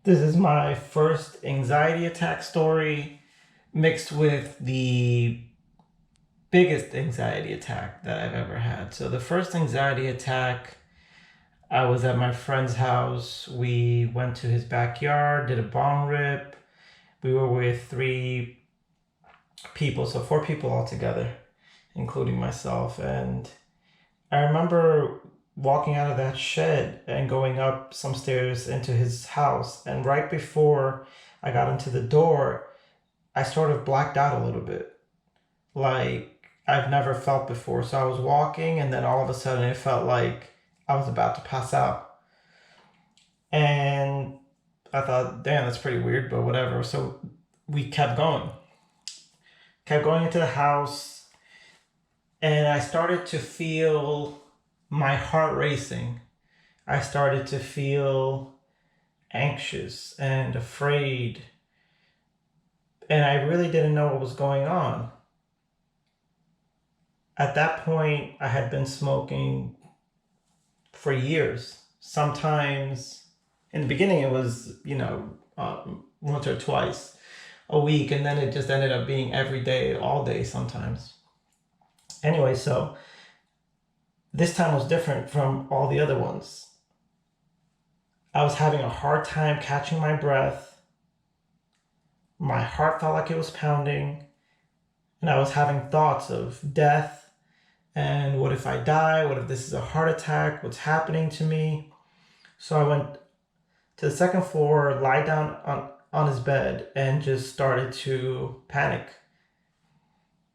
This is my first anxiety attack story mixed with the biggest anxiety attack that I've ever had. So, the first anxiety attack, I was at my friend's house. We went to his backyard, did a bong rip. We were with three people, so four people altogether, including myself. And I remember walking out of that shed and going up some stairs into his house. And right before I got into the door, I sort of blacked out a little bit, like I've never felt before. So I was walking, and then all of a sudden it felt like I was about to pass out. And I thought, damn, that's pretty weird, but whatever. So we kept going into the house, and I started to feel my heart racing. I started to feel anxious and afraid, and I really didn't know what was going on. At that point, I had been smoking for years. Sometimes in the beginning, it was, once or twice a week, and then it just ended up being every day, all day sometimes. Anyway, so this time was different from all the other ones. I was having a hard time catching my breath. My heart felt like it was pounding, and I was having thoughts of death and what if I die? What if this is a heart attack? What's happening to me? So I went to the second floor, lie down on his bed, and just started to panic.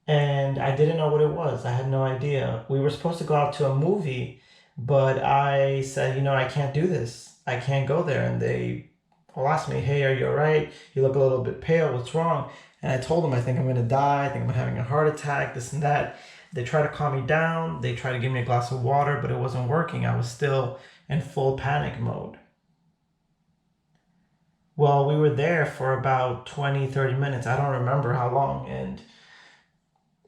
And I didn't know what it was. I had no idea. We were supposed to go out to a movie, but I said, I can't do this. I can't go there. And they all asked me, hey, are you all right? You look a little bit pale. What's wrong? And I told them, I think I'm going to die. I think I'm having a heart attack, this and that. They tried to calm me down. They tried to give me a glass of water, but it wasn't working. I was still in full panic mode. Well, we were there for about 20, 30 minutes. I don't remember how long. And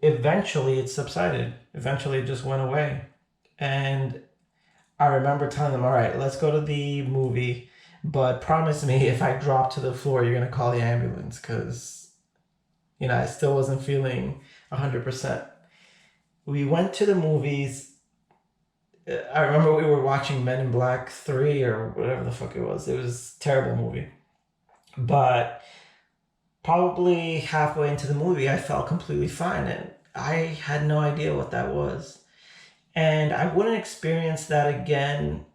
eventually it subsided. Eventually it just went away. And I remember telling them, all right, let's go to the movie, but promise me if I drop to the floor, you're going to call the ambulance, because, I still wasn't feeling 100%. We went to the movies. I remember we were watching Men in Black 3 or whatever the fuck it was. It was a terrible movie. But probably halfway into the movie, I felt completely fine, and I had no idea what that was. And I wouldn't experience that again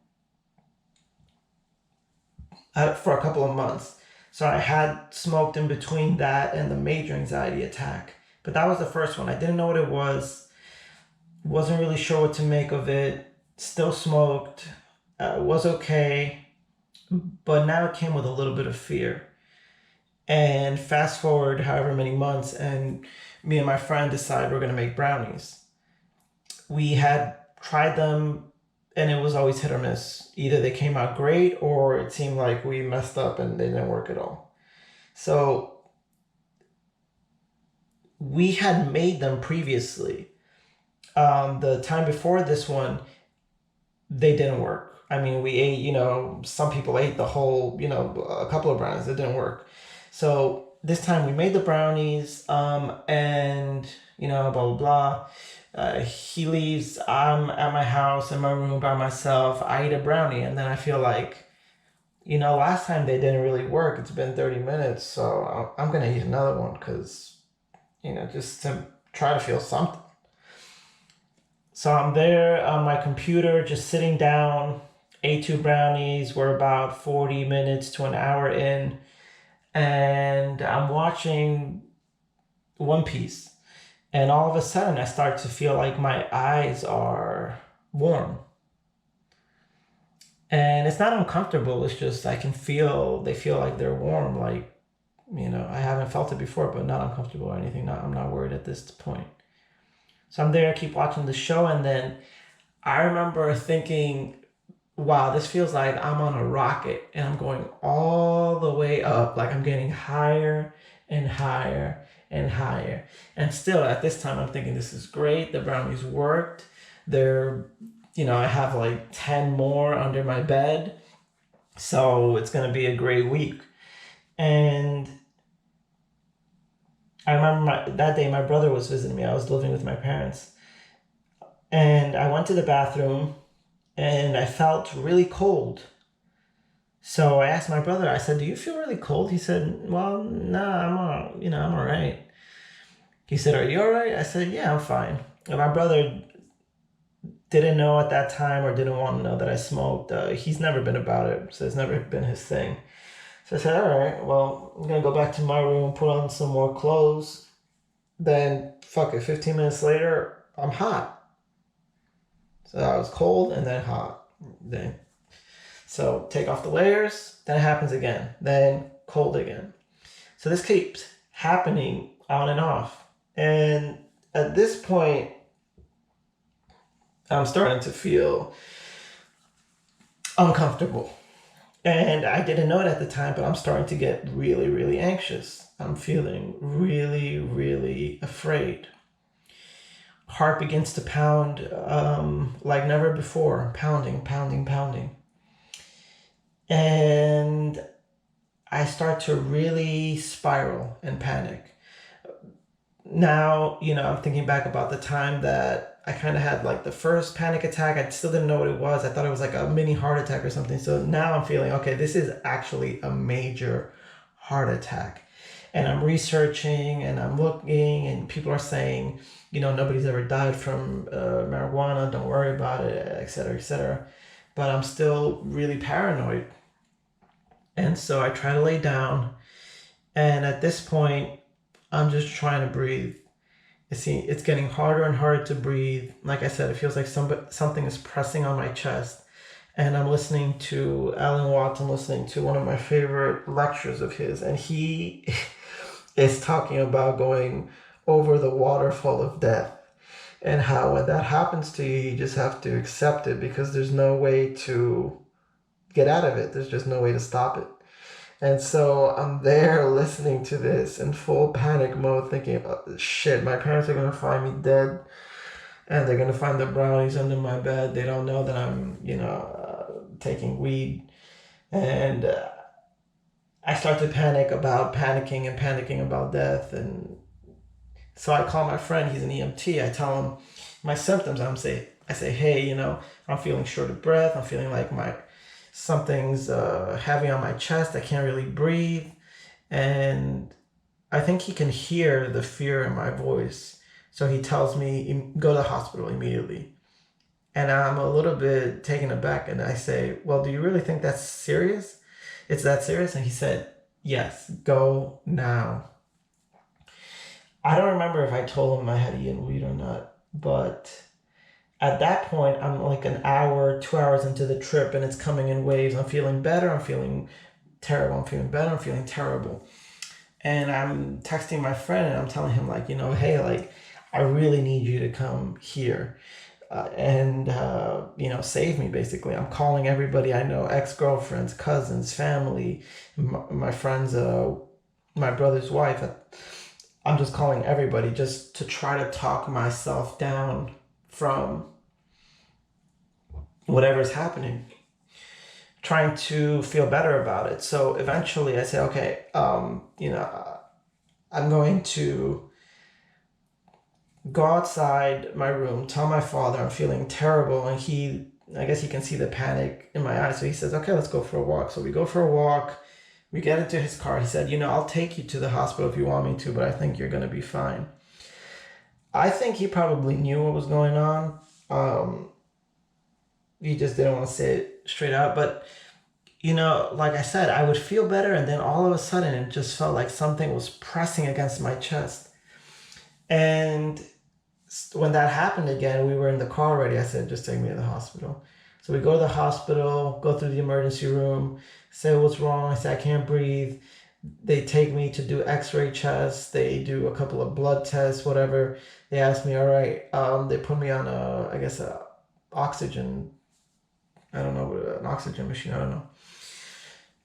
for a couple of months. So I had smoked in between that and the major anxiety attack. But that was the first one. I didn't know what it wasn't really sure what to make of it, still smoked, was okay, but now it came with a little bit of fear. And fast forward however many months, and me and my friend decided we're going to make brownies. We had tried them, and it was always hit or miss. Either they came out great, or it seemed like we messed up and they didn't work at all. So we had made them previously. The time before this one, they didn't work. I mean, we ate, some people ate the whole, a couple of brownies. It didn't work. So this time we made the brownies, and, blah, blah, blah. He leaves. I'm at my house in my room by myself. I eat a brownie, and then I feel like, last time they didn't really work. It's been 30 minutes, so I'm going to eat another one because, just to try to feel something. So I'm there on my computer, just sitting down, ate two brownies. We're about 40 minutes to an hour in, and I'm watching One Piece. And all of a sudden, I start to feel like my eyes are warm. And it's not uncomfortable. It's just they feel like they're warm. Like, I haven't felt it before, but not uncomfortable or anything. I'm not worried at this point. So I'm there, I keep watching the show, and then I remember thinking, wow, this feels like I'm on a rocket, and I'm going all the way up. Like I'm getting higher and higher and higher. And still at this time, I'm thinking this is great. The brownies worked. I have like 10 more under my bed. So it's going to be a great week. And I remember that day my brother was visiting me. I was living with my parents. And I went to the bathroom and I felt really cold. So I asked my brother, I said, "Do you feel really cold?" He said, "Well, nah, I'm all right." He said, "Are you all right?" I said, "Yeah, I'm fine." And my brother didn't know at that time or didn't want to know that I smoked. He's never been about it, so it's never been his thing. So I said, "All right, well, I'm gonna go back to my room, put on some more clothes." Then, fuck it, 15 minutes later, I'm hot. So I was cold and then hot. Then, so take off the layers, then it happens again, then cold again. So this keeps happening on and off. And at this point, I'm starting to feel uncomfortable. And I didn't know it at the time, but I'm starting to get really, really anxious. I'm feeling really, really afraid. Heart begins to pound like never before, pounding, pounding, pounding. And I start to really spiral and panic. Now, I'm thinking back about the time that I kind of had like the first panic attack. I still didn't know what it was. I thought it was like a mini heart attack or something. So now I'm feeling, okay, this is actually a major heart attack. And I'm researching and I'm looking, and people are saying, nobody's ever died from marijuana. Don't worry about it, et cetera, et cetera. But I'm still really paranoid. And so I try to lay down. And at this point, I'm just trying to breathe. It's getting harder and harder to breathe. Like I said, it feels like something is pressing on my chest. And I'm listening to Alan Watts. I'm listening to one of my favorite lectures of his. And he is talking about going over the waterfall of death. And how when that happens to you, you just have to accept it because there's no way to get out of it. There's just no way to stop it. And so I'm there listening to this in full panic mode, thinking, oh, shit, my parents are going to find me dead and they're going to find the brownies under my bed. They don't know that I'm, taking weed. And I start to panic about panicking and panicking about death. And so I call my friend, he's an EMT. I tell him my symptoms. I say, hey, I'm feeling short of breath. I'm feeling like something's heavy on my chest. I can't really breathe. And I think he can hear the fear in my voice. So he tells me, go to the hospital immediately. And I'm a little bit taken aback. And I say, well, do you really think that's serious? It's that serious? And he said, yes, go now. I don't remember if I told him I had eaten weed or not. But at that point, I'm like an hour, 2 hours into the trip, and it's coming in waves. I'm feeling better. I'm feeling terrible. I'm feeling better. I'm feeling terrible. And I'm texting my friend and I'm telling him, like, hey, like, I really need you to come here and save me, basically. I'm calling everybody I know, ex-girlfriends, cousins, family, my friends, my brother's wife. I'm just calling everybody just to try to talk myself down from whatever's happening, trying to feel better about it. So eventually I say, okay, I'm going to go outside my room, tell my father I'm feeling terrible. And I guess he can see the panic in my eyes. So he says, okay, let's go for a walk. So we go for a walk. We get into his car. He said, I'll take you to the hospital if you want me to, but I think you're going to be fine. I think he probably knew what was going on. He just didn't want to say it straight out. But, like I said, I would feel better. And then all of a sudden, it just felt like something was pressing against my chest. And when that happened again, we were in the car already. I said, just take me to the hospital. So we go to the hospital, go through the emergency room, say what's wrong. I say, I can't breathe. They take me to do x-ray tests. They do a couple of blood tests, whatever. They ask me, all right, they put me on a oxygen, I don't know, an oxygen machine, I don't know.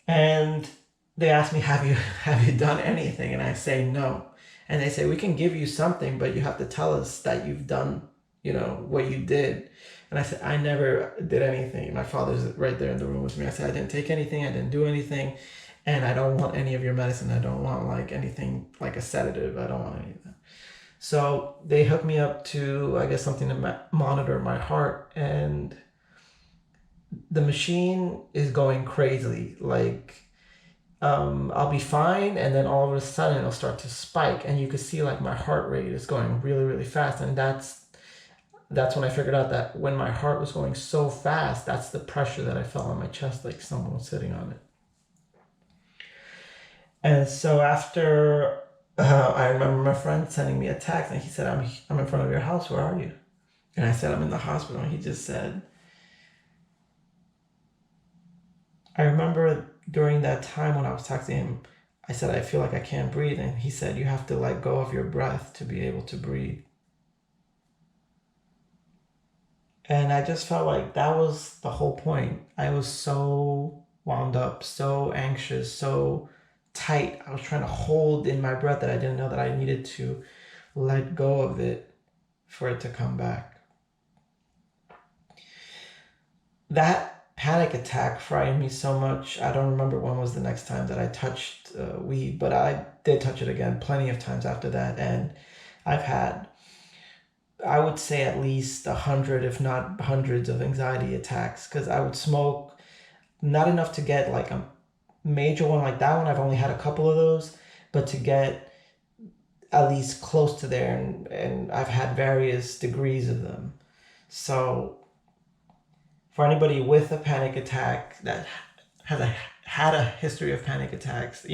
And they ask me, have you done anything? And I say, no. And they say, we can give you something, but you have to tell us that you've done what you did. And I said, I never did anything. My father's right there in the room with me. I said, I didn't take anything. I didn't do anything. And I don't want any of your medicine. I don't want like anything like a sedative. I don't want anything. So they hooked me up to, I guess, something to monitor my heart. And the machine is going crazy. Like, I'll be fine, and then all of a sudden it'll start to spike, and you could see like my heart rate is going really, really fast. And that's when I figured out that when my heart was going so fast, that's the pressure that I felt on my chest, like someone was sitting on it. And so after, I remember my friend sending me a text, and he said, I'm in front of your house. Where are you? And I said, I'm in the hospital. And he just said, I remember during that time when I was texting him, I said, I feel like I can't breathe. And he said, you have to let go of your breath to be able to breathe. And I just felt like that was the whole point. I was so wound up, so anxious, so tight. I was trying to hold in my breath that I didn't know that I needed to let go of it for it to come back. That panic attack frightened me so much. I don't remember when was the next time that I touched weed, but I did touch it again plenty of times after that. And I've had, I would say, at least 100, if not hundreds, of anxiety attacks, because I would smoke, not enough to get like a major one like that one. I've only had a couple of those, but to get at least close to there, and I've had various degrees of them. So for anybody with a panic attack that had a history of panic attacks,